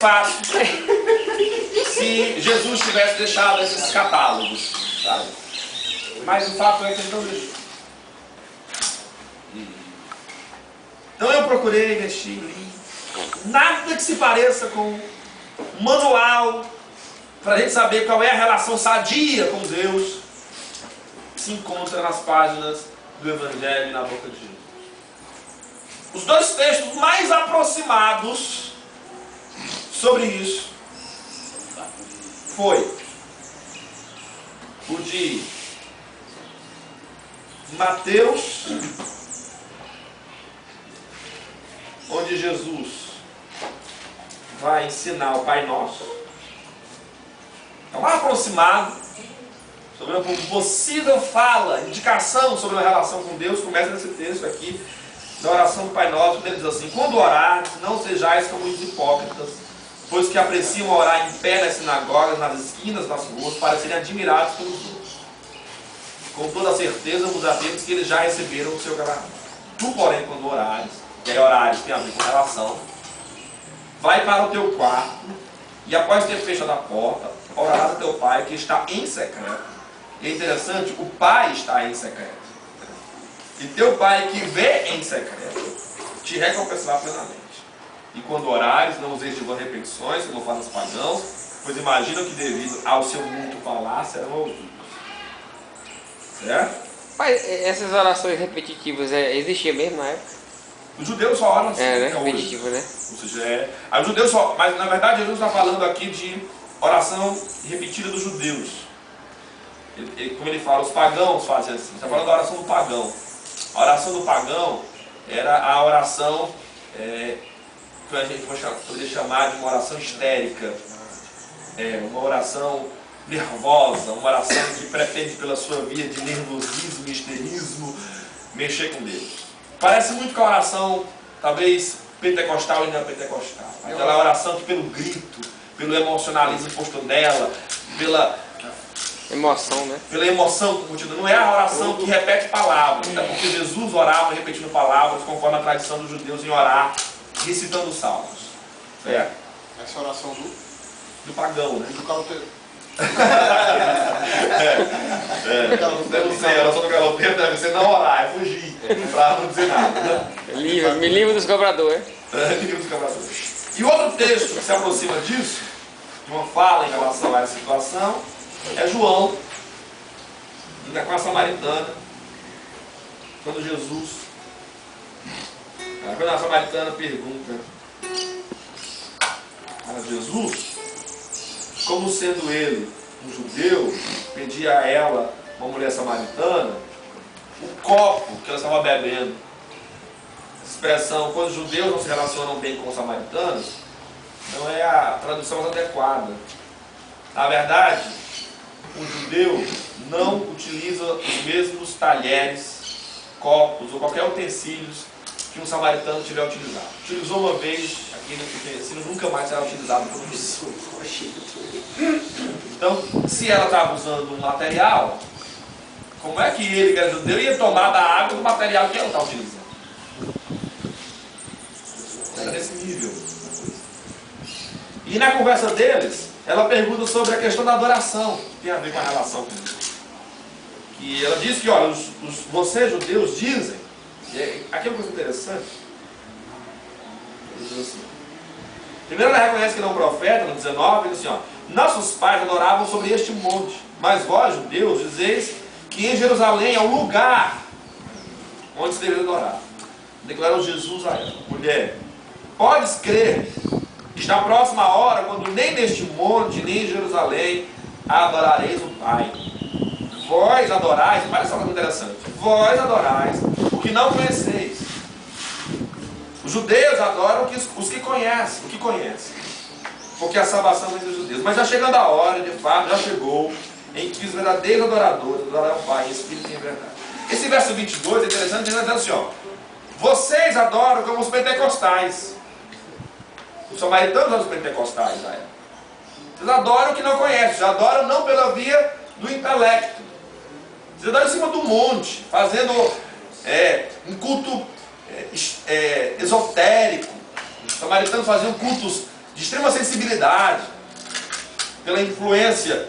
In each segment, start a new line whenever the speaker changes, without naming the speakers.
fácil se Jesus tivesse deixado esses catálogos, sabe? Mas o fato é que ele não deixou. Então eu procurei, mexi, li. Nada que se pareça com um manual para a gente saber qual é a relação sadia com Deus que se encontra nas páginas do Evangelho na boca de Jesus. Os dois textos mais aproximados sobre isso foi o de Mateus, onde Jesus vai ensinar o Pai Nosso. É um aproximado sobre uma possível fala, indicação sobre uma relação com Deus. Começa nesse texto aqui da oração do Pai Nosso, quando ele diz assim: quando orares, não sejais como os hipócritas, pois que apreciam orar em pé nas sinagogas, nas esquinas das ruas, para serem admirados pelos outros. Com toda certeza vos afirmo que eles já receberam o seu galardão. Tu, porém, quando orares, e aí orares tem a ver com relação, vai para o teu quarto, e após ter fechado a porta, orarás a teu Pai que está em secreto. E é interessante, o Pai está em secreto. E teu Pai que vê em secreto te recompensará plenamente. E quando orares, não useis de vãs repetições, como fazem os pagãos, pois imaginam que devido ao seu muito falar serão ouvidos. Certo?
Pai, essas orações repetitivas existiam mesmo na época?
Os judeus só oram assim.
Né? Repetitivo, né?
Ou seja, os judeus só. Mas na verdade Jesus está falando aqui de oração repetida dos judeus. Como ele fala, os pagãos fazem assim. Ele está falando da oração do pagão. A oração do pagão era a oração que a gente poderia chamar de uma oração histérica. Uma oração nervosa, uma oração que pretende pela sua via de nervosismo e histerismo mexer com Deus. Parece muito com a oração, talvez, pentecostal e não pentecostal. Aquela oração que pelo grito, pelo emocionalismo posto nela, pela
emoção, né?
Pela emoção contida. Não é a oração que repete palavras, até porque Jesus orava repetindo palavras, conforme a tradição dos judeus em orar, recitando salmos. Certo?
Essa oração
do pagão, né?
Do caloteiro.
Eu não sei, a oração do caloteiro deve ser não orar, é fugir, para não dizer nada. Né?
Me livre dos cobradores.
Livre dos cobradores. E outro texto que se aproxima disso, de uma fala em relação a essa situação, é João, ainda com a samaritana, quando a samaritana pergunta a Jesus, como sendo ele um judeu, pedia a ela, uma mulher samaritana, o copo que ela estava bebendo. Essa expressão, quando os judeus não se relacionam bem com os samaritanos, não é a tradução mais adequada. Na verdade, um judeu não utiliza os mesmos talheres, copos ou qualquer utensílios que um samaritano tiver utilizado. Utilizou uma vez, aquele utensílio nunca mais será utilizado por um judeu. Então, se ela estava usando um material, como é que ele, que era judeu, ia tomar da água do material que ela está utilizando? Era nesse nível. E na conversa deles, ela pergunta sobre a questão da adoração, que tem a ver com a relação com Deus. Que ela diz que, olha, vocês judeus dizem, e aqui é uma coisa interessante, assim, primeiro ela reconhece que ele é um profeta, no 19, ele diz assim, nossos pais adoravam sobre este monte, mas vós, judeus, dizeis que em Jerusalém é o lugar onde se deve adorar. Declarou Jesus a ela, mulher, podes crer, está próxima a hora quando nem neste monte, nem em Jerusalém adorareis o Pai. Vós adorais, olha só que interessante, vós adorais o que não conheceis. Os judeus adoram os que conhecem, o que conhecem, porque a salvação vem dos judeus. Mas já chegando a hora, de fato, já chegou, em que os verdadeiros adoradores adorarão o Pai, em espírito e em verdade. Esse verso 22 é interessante, ele diz assim, vocês adoram como os pentecostais. Os samaritanos eram os pentecostais, Vocês adoram o que não conhecem, vocês adoram não pela via do intelecto. Vocês adoram em cima do monte, fazendo um culto esotérico. Os samaritanos faziam cultos de extrema sensibilidade, pela influência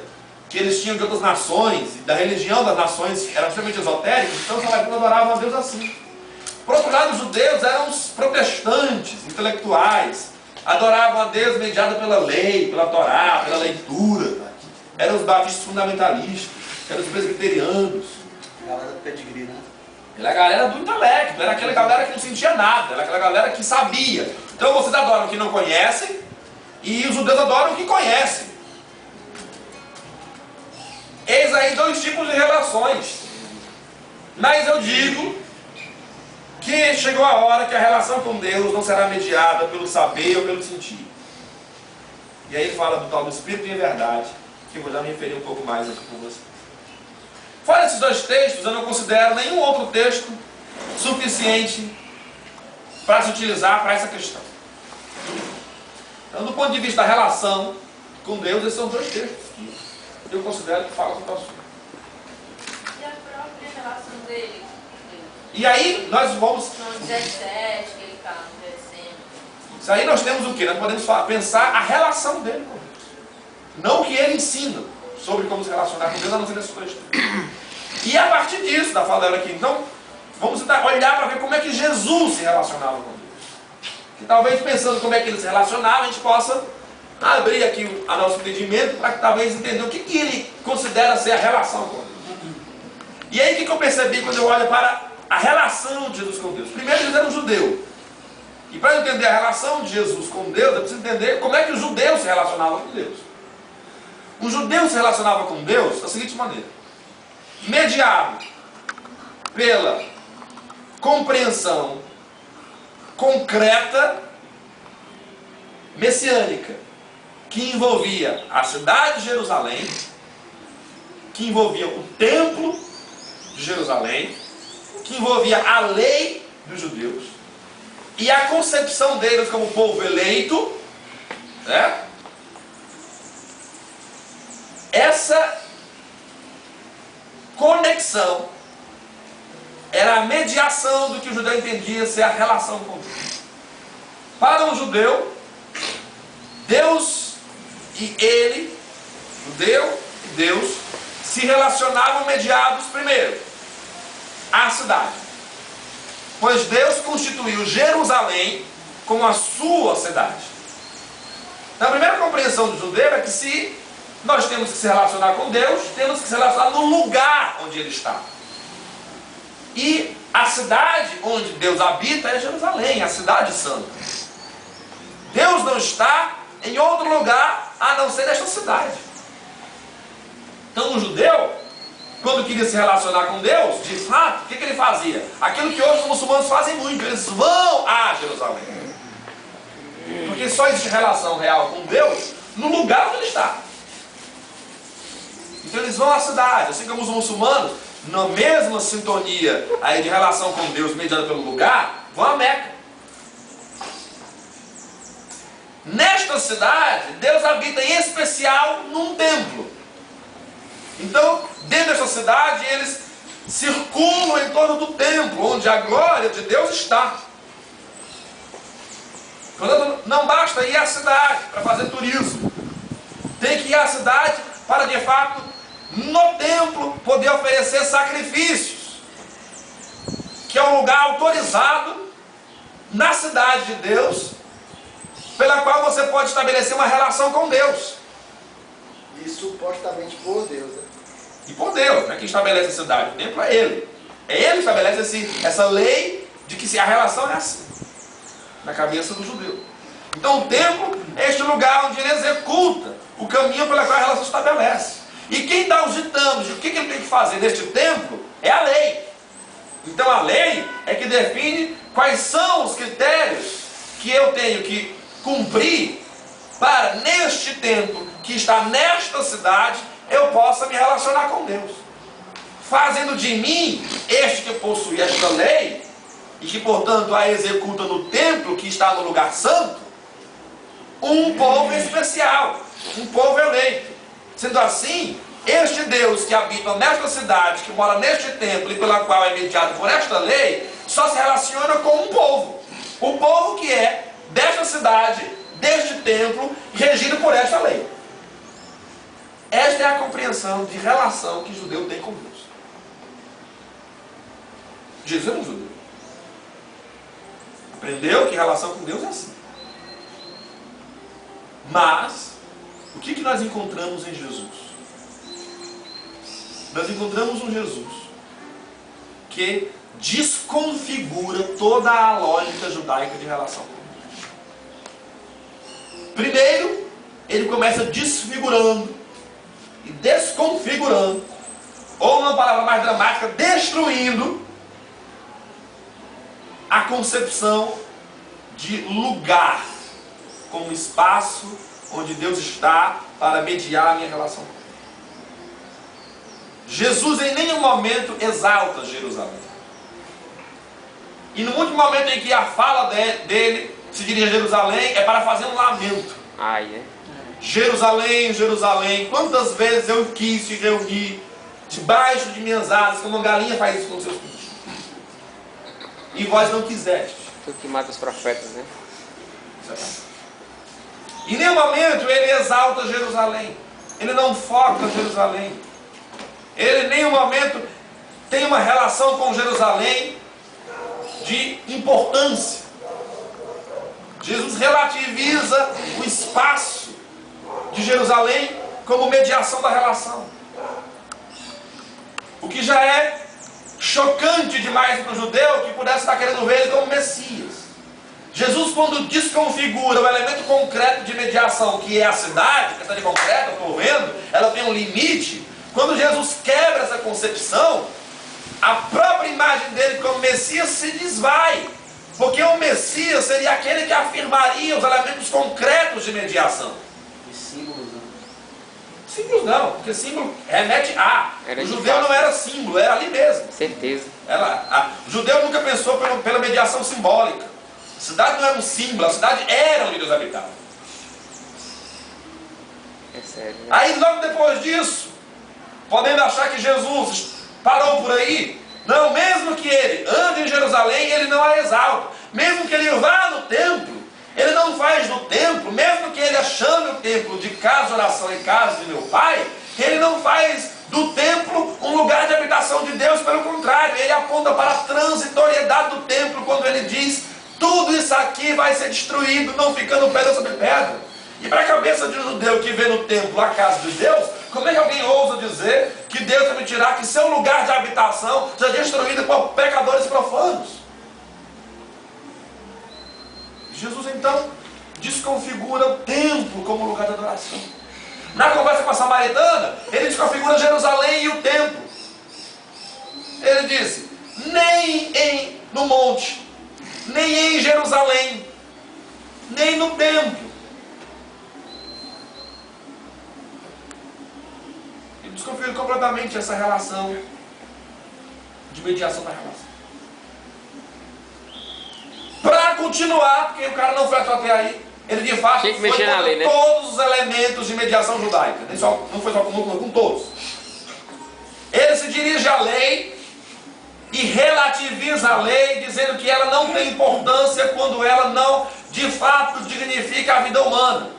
que eles tinham de outras nações, e da religião das nações, eram extremamente esotéricos, então os samaritanos adoravam a Deus assim. Por outro lado, os judeus eram os protestantes, intelectuais, adoravam a Deus mediado pela lei, pela Torá, pela leitura. Eram os batistas fundamentalistas, eram os presbiterianos.
Galera do pedigree, né?
Era a galera do intelecto, era aquela galera que não sentia nada, era aquela galera que sabia. Então vocês adoram o que não conhecem, e os judeus adoram o que conhecem. Eis aí dois tipos de relações. Mas eu digo que chegou a hora que a relação com Deus não será mediada pelo saber ou pelo sentir. E aí ele fala do tal do Espírito e a verdade, que eu vou já me referir um pouco mais aqui com vocês. Fora esses dois textos, eu não considero nenhum outro texto suficiente para se utilizar para essa questão. Então, do ponto de vista da relação com Deus, esses são dois textos que eu considero que falam sobre o assunto.
E a própria relação dele?
E aí, nós vamos...
No 17, que ele está descendo.
Isso aí nós temos o quê? Nós podemos pensar a relação dele com Deus. Não o que ele ensina sobre como se relacionar com Deus, a não ser nesses dois textos. E a partir disso, da fala dela aqui, então, vamos olhar para ver como é que Jesus se relacionava com Deus. Que talvez pensando como é que ele se relacionava, a gente possa abrir aqui o nosso entendimento para que talvez entender o que ele considera ser a relação com Deus. E aí o que eu percebi quando eu olho para a relação de Jesus com Deus? Primeiro, ele era um judeu. E para eu entender a relação de Jesus com Deus, eu preciso entender como é que os judeus se relacionavam com Deus. O judeu se relacionava com Deus da seguinte maneira: mediado pela compreensão concreta messiânica, que envolvia a cidade de Jerusalém, que envolvia o templo de Jerusalém, que envolvia a lei dos judeus, e a concepção deles como povo eleito, né? Essa conexão era a mediação do que o judeu entendia ser a relação com Deus. Para um judeu, Deus e ele, judeu e Deus, se relacionavam mediados primeiro à cidade, pois Deus constituiu Jerusalém como a sua cidade. Então, a primeira compreensão do judeu é que se nós temos que se relacionar com Deus, temos que se relacionar no lugar onde Ele está. E a cidade onde Deus habita é Jerusalém, a cidade santa. Deus não está em outro lugar a não ser nesta cidade. Então o judeu, quando queria se relacionar com Deus, de fato, o que ele fazia? Aquilo que hoje os muçulmanos fazem muito, eles vão a Jerusalém. Porque só existe relação real com Deus no lugar onde Ele está. Então eles vão à cidade, assim como os muçulmanos, na mesma sintonia aí de relação com Deus mediada pelo lugar, vão a Meca. Nesta cidade, Deus habita em especial num templo. Então, dentro desta cidade, eles circulam em torno do templo, onde a glória de Deus está. Portanto, não basta ir à cidade para fazer turismo. Tem que ir à cidade para, de fato, no templo, poder oferecer sacrifícios, que é um lugar autorizado na cidade de Deus, pela qual você pode estabelecer uma relação com Deus.
E supostamente por Deus, né?
E por Deus, né? Quem estabelece a cidade, o templo é Ele. É Ele que estabelece essa lei de que a relação é assim, na cabeça do judeu. Então o templo é este lugar onde ele executa o caminho pelo qual a relação se estabelece. E quem dá os ditames de o que ele tem que fazer neste templo é a lei. Então a lei é que define quais são os critérios que eu tenho que cumprir para, neste templo que está nesta cidade, eu possa me relacionar com Deus. Fazendo de mim, este que possui esta lei, e que portanto a executa no templo que está no lugar santo, um povo especial, um povo eleito. Sendo assim, este Deus que habita nesta cidade, que mora neste templo e pela qual é mediado por esta lei, só se relaciona com um povo. O povo que é desta cidade, deste templo, regido por esta lei. Esta é a compreensão de relação que o judeu tem com Deus. Jesus era um judeu. Aprendeu que relação com Deus é assim. Mas, o que nós encontramos em Jesus? Nós encontramos um Jesus que desconfigura toda a lógica judaica de relação com Deus. Primeiro, ele começa desfigurando e desconfigurando, ou numa palavra mais dramática, destruindo a concepção de lugar como espaço onde Deus está para mediar a minha relação com Ele. Jesus em nenhum momento exalta Jerusalém. E no último momento em que a fala dele se dirige a Jerusalém, é para fazer um lamento. Jerusalém, Jerusalém, quantas vezes eu quis te reunir debaixo de minhas asas, como uma galinha faz isso com seus filhos. E vós não quiseste.
Tu que mata os profetas, né?
Em nenhum momento ele exalta Jerusalém. Ele não foca Jerusalém. Ele em nenhum momento tem uma relação com Jerusalém de importância. Jesus relativiza o espaço de Jerusalém como mediação da relação. O que já é chocante demais para o judeu que pudesse estar querendo ver ele como Messias. Jesus, quando desconfigura o elemento concreto de mediação, que é a cidade, que está de concreto, eu estou vendo, ela tem um limite. Quando Jesus quebra essa concepção, a própria imagem dele como Messias se desvai. Porque o Messias seria aquele que afirmaria os elementos concretos de mediação.
E símbolos, né?
Símbolos não, porque símbolo remete a.
Era
o
de
judeu
fato.
não era símbolo, era ali mesmo.
Certeza.
O judeu nunca pensou pela mediação simbólica. A cidade não era um símbolo, a cidade era onde Deus habitava.
É sério, né?
Aí logo depois disso, podendo achar que Jesus parou por aí, não, mesmo que ele ande em Jerusalém, ele não a exalta. Mesmo que ele vá no templo, ele não faz do templo, mesmo que ele chame o templo de casa de oração e casa de meu pai, ele não faz do templo um lugar de habitação de Deus, pelo contrário, ele aponta para a transitoriedade do templo, quando ele diz, tudo isso aqui vai ser destruído, não ficando pedra sobre pedra. E para a cabeça de um judeu que vê no templo a casa de Deus, como é que alguém ousa dizer que Deus permitirá que seu lugar de habitação seja destruído por pecadores profanos? Jesus então desconfigura o templo como lugar de adoração. Na conversa com a samaritana, ele desconfigura Jerusalém e o templo. Ele disse, nem no monte, nem em Jerusalém, nem no templo. Ele desconfigura completamente essa relação de mediação da relação. Para continuar, porque o cara não foi até aí, ele de fato
Tinha que
foi
mexer na
contra
lei, né?
todos os elementos de mediação judaica. Não foi só com um, com todos. Ele se dirige à lei e relativiza a lei, dizendo que ela não tem importância quando ela não, de fato, dignifica a vida humana.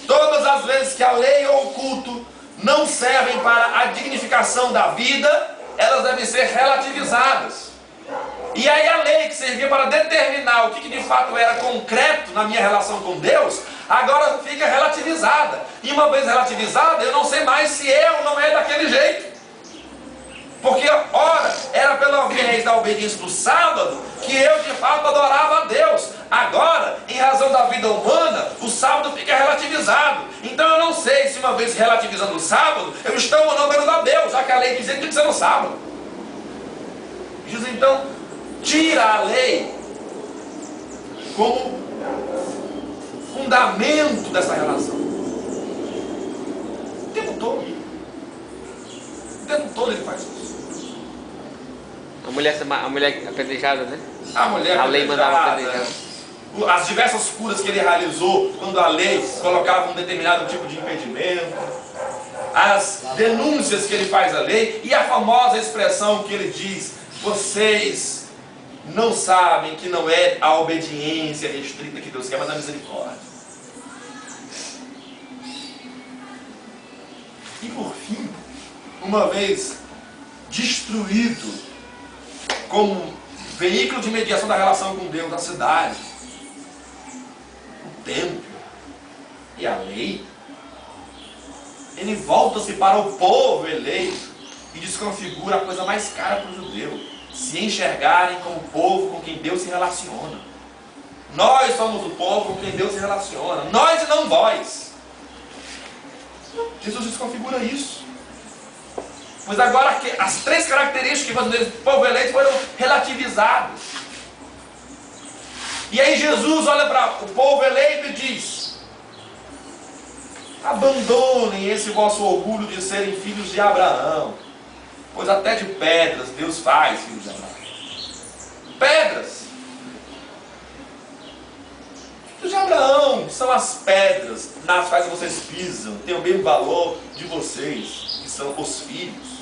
Todas as vezes que a lei ou o culto não servem para a dignificação da vida, elas devem ser relativizadas. E aí a lei que servia para determinar o que de fato era concreto na minha relação com Deus, agora fica relativizada. E uma vez relativizada, eu não sei mais se é ou não é daquele jeito. Porque, ora, era pela viés da obediência do sábado que eu de fato adorava a Deus. Agora, em razão da vida humana, o sábado fica relativizado. Então eu não sei se uma vez relativizando o sábado, eu estou ou não adorando a Deus, já que a lei dizia que tinha que ser no sábado. Jesus então tira a lei como fundamento dessa relação. O tempo todo. O tempo todo ele faz isso.
A mulher apedrejada, né?
A mulher
A lei mandava apedrejar.
as diversas curas que ele realizou quando a lei colocava um determinado tipo de impedimento, as denúncias que ele faz à lei e a famosa expressão que ele diz: vocês não sabem que não é a obediência restrita que Deus quer, mas a misericórdia. E por fim, uma vez destruído como veículo de mediação da relação com Deus, a cidade, o templo e a lei, ele volta-se para o povo eleito e desconfigura a coisa mais cara para o judeu: se enxergarem como o povo com quem Deus se relaciona. Nós somos o povo com quem Deus se relaciona, nós e não vós. Jesus desconfigura isso. Pois agora as três características do povo eleito foram relativizadas. E aí Jesus olha para o povo eleito e diz: abandonem esse vosso orgulho de serem filhos de Abraão, pois até de pedras Deus faz filhos de Abraão. Pedras. Filhos de Abraão são as pedras nas quais vocês pisam, têm o mesmo valor de vocês, que são os filhos.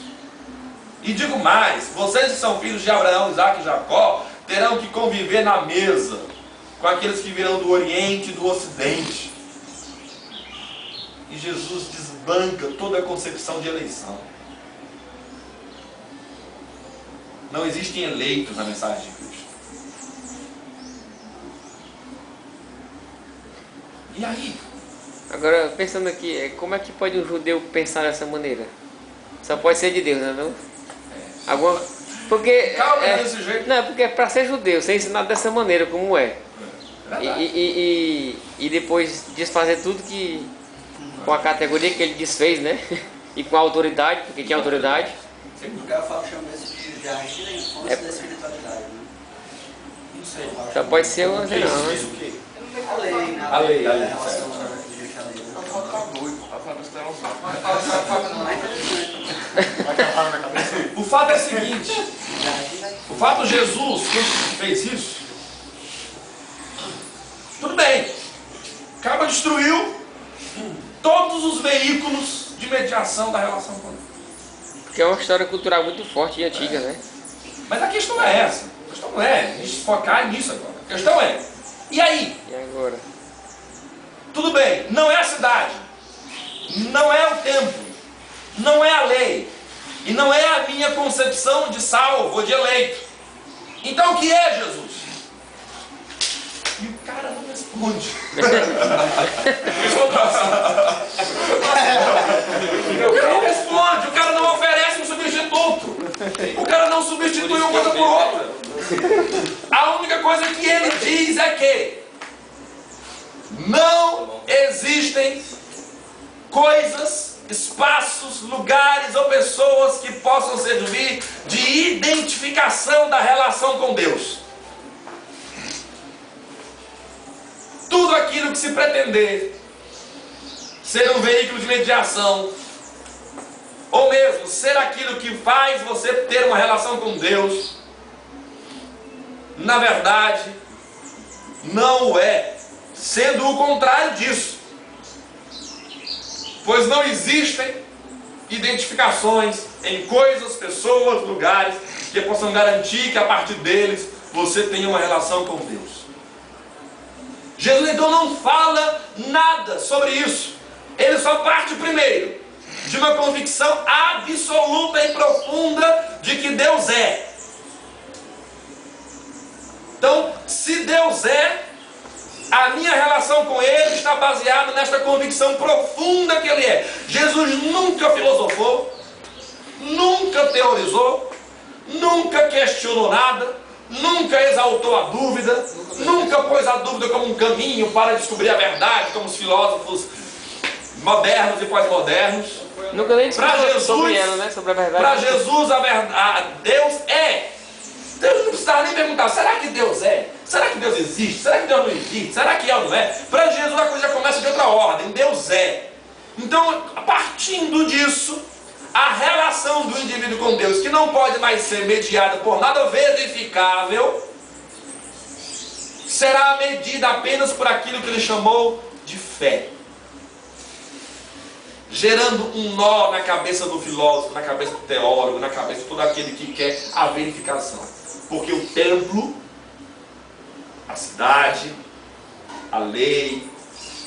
E digo mais, vocês que são filhos de Abraão, Isaac e Jacó, terão que conviver na mesa com aqueles que virão do Oriente e do Ocidente. E Jesus desbanca toda a concepção de eleição. Não existem eleitos na mensagem de Cristo. E aí?
Agora, pensando aqui, como é que pode um judeu pensar dessa maneira? Só pode ser de Deus, não é? Alguma... Porque
Calma, desse jeito.
não, porque para ser judeu, ser ensinado dessa maneira como é. E depois desfazer tudo que com a categoria que ele desfez, né? E com a autoridade, porque tinha autoridade.
O cara fala, chama isso de jardim da infância da espiritualidade, né?
Não sei.
Só pode ser uma
Isso,
não, né?
isso o quê?
A lei, né?
A lei,
A relação da igreja à lei.
O fato é o seguinte: o fato Jesus fez isso, tudo bem, acaba destruiu todos os veículos de mediação da relação com Deus.
Porque é uma história cultural muito forte e antiga, né?
Mas a questão não é essa. A questão não é a gente focar nisso agora. A questão é: e aí?
E agora?
Tudo bem, não é a cidade, não é o templo, não é a lei, e não é a minha concepção de salvo ou de eleito. Então o que é Jesus? E o cara não responde. O cara não responde, o cara não oferece um substituto, o cara não substitui uma coisa por outra. A única coisa que ele diz é que não existem coisas, espaços, lugares ou pessoas que possam servir de identificação da relação com Deus. Tudo aquilo que se pretender ser um veículo de mediação, ou mesmo ser aquilo que faz você ter uma relação com Deus, na verdade, não o é, sendo o contrário disso. Pois não existem identificações em coisas, pessoas, lugares que possam garantir que a partir deles você tenha uma relação com Deus. Jesus então não fala nada sobre isso. Ele só parte primeiro de uma convicção absoluta e profunda de que Deus é. Então, se Deus é, a minha relação com Ele está baseada nesta convicção profunda que Ele é. Jesus nunca filosofou, nunca teorizou, nunca questionou nada, nunca exaltou a dúvida, nunca pôs a dúvida como um caminho para descobrir a verdade, como os filósofos modernos e pós-modernos.
Nunca nem
Para Jesus,
sobre ela, né? Sobre a verdade.
para Jesus Deus é. Deus não precisava nem perguntar: será que Deus é? Será que Deus existe? Será que Deus não existe? Será que é ou não é? Para Jesus a coisa já começa de outra ordem. Deus é. Então, partindo disso, a relação do indivíduo com Deus, que não pode mais ser mediada por nada verificável, será medida apenas por aquilo que ele chamou de fé, gerando um nó na cabeça do filósofo, na cabeça do teólogo, na cabeça de todo aquele que quer a verificação. Porque o templo, a cidade, a lei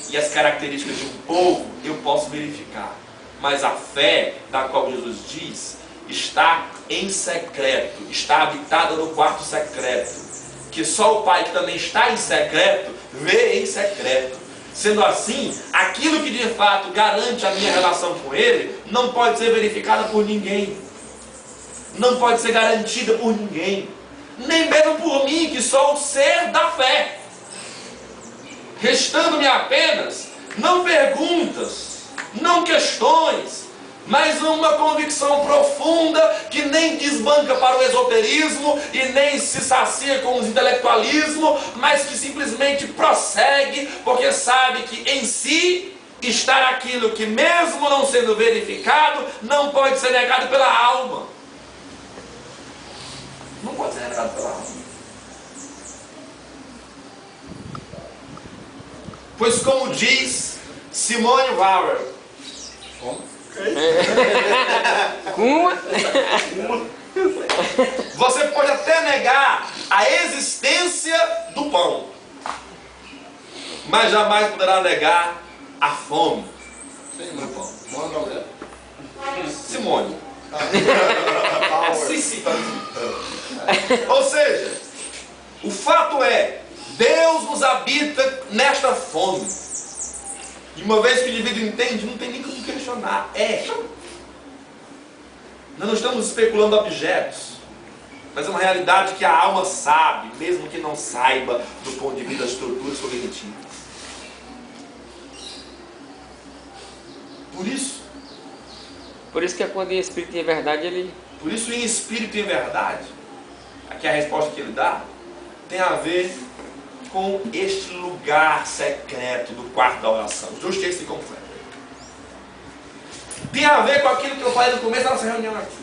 e as características de um povo eu posso verificar. Mas a fé, da qual Jesus diz, está em secreto, está habitada no quarto secreto, que só o Pai, que também está em secreto, vê em secreto. Sendo assim, aquilo que de fato garante a minha relação com Ele, não pode ser verificada por ninguém, não pode ser garantida por ninguém, nem mesmo por mim, que sou o ser da fé. Restando-me apenas, não perguntas, não questões, mas uma convicção profunda que nem desbanca para o esoterismo e nem se sacia com os intelectualismos, mas que simplesmente prossegue, porque sabe que em si está aquilo que, mesmo não sendo verificado, não pode ser negado pela alma. Não pode ser negado pela alma. Pois como diz Simone Weil, você pode até negar a existência do pão, mas jamais poderá negar a fome do pão. Simone. Sim. Ou seja, o fato é, Deus nos habita nesta fome. E uma vez que o indivíduo entende, não tem nem como questionar. Nós não estamos especulando objetos, mas é uma realidade que a alma sabe, mesmo que não saiba do ponto de vista das estruturas cognitivas.
Por isso que é quando em espírito e em verdade ele...
Por isso, em espírito e em verdade, aqui é a resposta que ele dá, tem a ver com este lugar secreto do quarto da oração. Os dois textos se completam. Tem a ver com aquilo que eu falei no começo da nossa reunião aqui.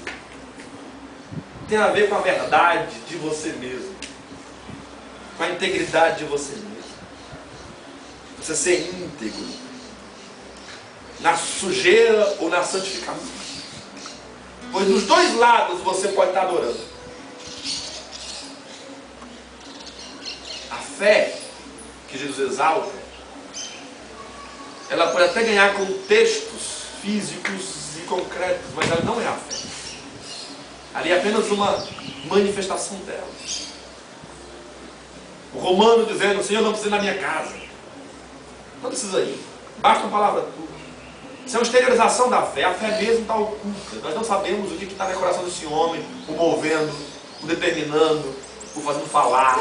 Tem a ver com a verdade de você mesmo. Com a integridade de você mesmo. Você ser íntegro. Na sujeira ou na santificação. Pois dos dois lados você pode estar adorando. A fé que Jesus exalta, ela pode até ganhar contextos físicos e concretos, mas ela não é a fé. Ali é apenas uma manifestação dela. O romano dizendo, o Senhor não precisa ir na minha casa. Não precisa ir. Basta uma palavra tua. Isso é uma exteriorização da fé. A fé mesmo está oculta. Nós não sabemos o que está no coração desse homem, o movendo, o determinando, o fazendo falar.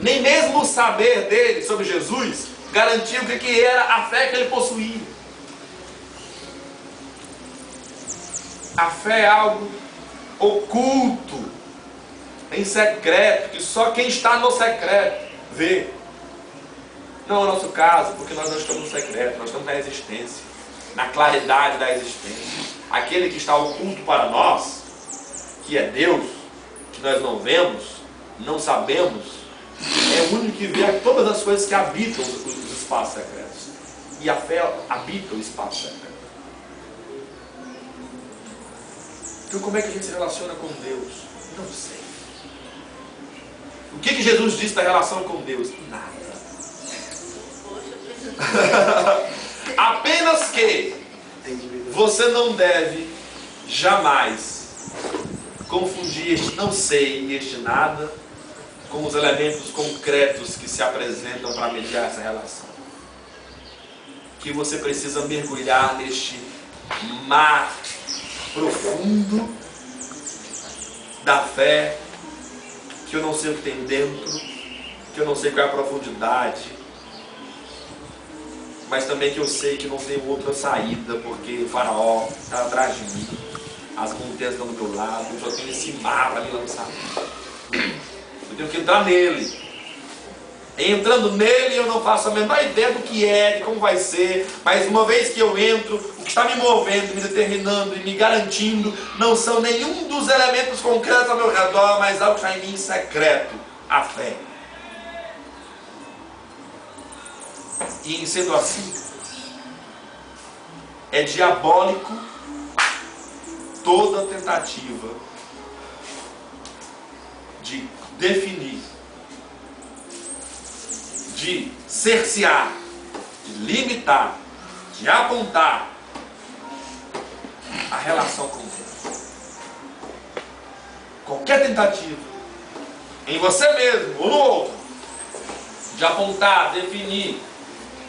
Nem mesmo o saber dele sobre Jesus garantia o que era a fé que ele possuía. A fé é algo oculto, em secreto, que só quem está no secreto vê. Não é o nosso caso, porque nós não estamos no secreto, nós estamos na existência, na claridade da existência. Aquele que está oculto para nós, que é Deus, que nós não vemos, não sabemos, é o único que vê todas as coisas que habitam os espaços secretos. E a fé habita o espaço secreto. Então como é que a gente se relaciona com Deus? Não sei. O que Jesus disse da relação com Deus? Nada. Apenas que você não deve jamais confundir este não sei e este nada com os elementos concretos que se apresentam para mediar essa relação. Que você precisa mergulhar neste mar profundo da fé, que eu não sei o que tem dentro, que eu não sei qual é a profundidade, mas também que eu sei que não tem outra saída, porque o faraó está atrás de mim, as montanhas estão do meu lado, eu só tenho esse mar para me lançar. Eu tenho que entrar nele. Entrando nele, eu não faço a menor ideia do que é, de como vai ser, mas uma vez que eu entro, o que está me movendo, me determinando e me garantindo não são nenhum dos elementos concretos ao meu redor, mas algo que está em mim secreto, a fé. E sendo assim, é diabólico toda tentativa de definir, de cercear, de limitar de apontar a relação com Deus, qualquer tentativa em você mesmo ou no outro, de apontar, definir,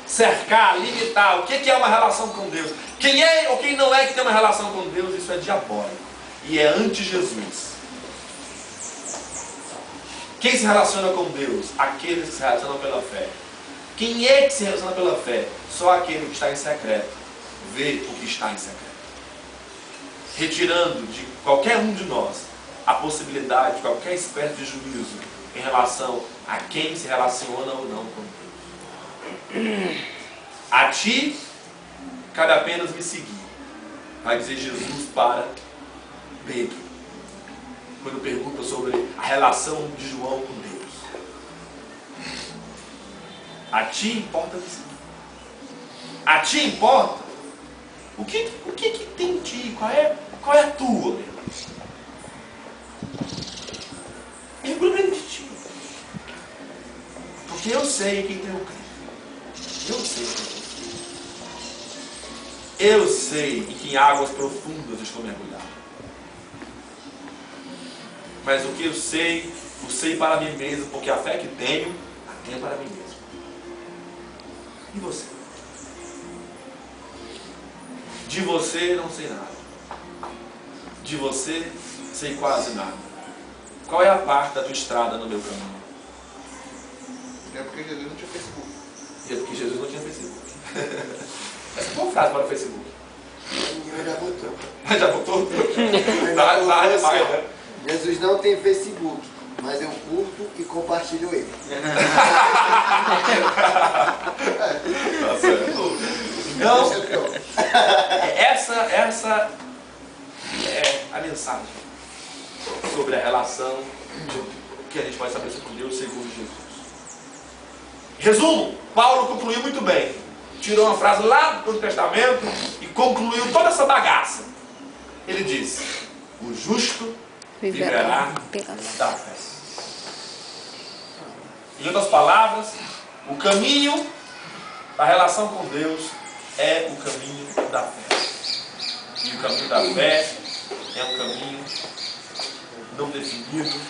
cercar, limitar o que é uma relação com Deus, quem é ou quem não é que tem uma relação com Deus, isso é diabólico e é anti-Jesus. Quem se relaciona com Deus? Aqueles que se relacionam pela fé. Quem é que se relaciona pela fé? Só aquele que está em secreto vê o que está em secreto, retirando de qualquer um de nós a possibilidade de qualquer espécie de juízo em relação a quem se relaciona ou não com Deus. A ti cabe apenas me seguir, vai dizer Jesus para Pedro, quando pergunta sobre a relação de João com Deus. A ti importa me seguir. A ti importa o que tem em ti, qual é a tua, meu? É problema de ti. Porque eu sei quem tem o Cristo. Eu sei quem tem o Cristo. Eu sei em que águas profundas estou mergulhado. Mas o que eu sei para mim mesmo, porque a fé que tenho, a tenho para mim mesmo. E você? De você não sei nada. De você sei quase nada. Qual é a parte da tua estrada no meu caminho?
É porque Jesus não tinha Facebook.
É porque Jesus não tinha Facebook. Essa é uma boa frase para o Facebook.
Eu já botou.
Já botou? Tá demais, né?
Jesus não tem Facebook, mas eu curto e compartilho ele.
Tá certo. Então, essa é a mensagem sobre a relação que a gente vai estabelecer com Deus segundo Jesus. Resumo, Paulo concluiu muito bem. Tirou uma frase lá do Antigo Testamento e concluiu toda essa bagaça. Ele disse: o justo viverá da fé. Em outras palavras, o caminho da relação com Deus é o caminho da fé. E o caminho da fé é um caminho não definido,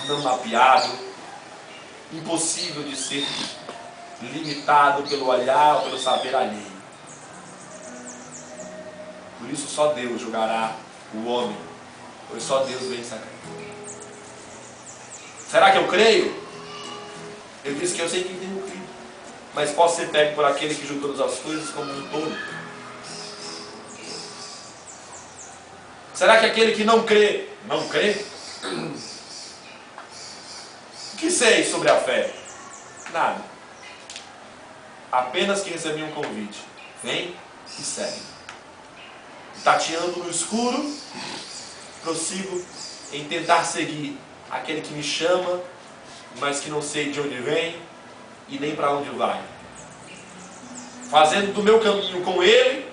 não mapeado, impossível de ser limitado pelo olhar ou pelo saber alheio. Por isso só Deus julgará o homem, pois só Deus vem sacar. Será que eu creio? Eu disse que eu sei quem tem o Cristo, mas posso ser pego por aquele que julga todas as coisas como um todo. Será que aquele que não crê, não crê? O que sei sobre a fé? Nada. Apenas que recebi um convite. Vem e segue. Tateando no escuro, prossigo em tentar seguir aquele que me chama, mas que não sei de onde vem e nem para onde vai. Fazendo do meu caminho com ele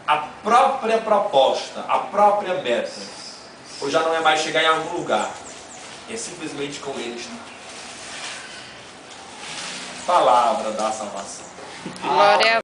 a própria proposta, a própria meta. Ou já não é mais chegar em algum lugar, é simplesmente com ele estar. Palavra da salvação.
Glória a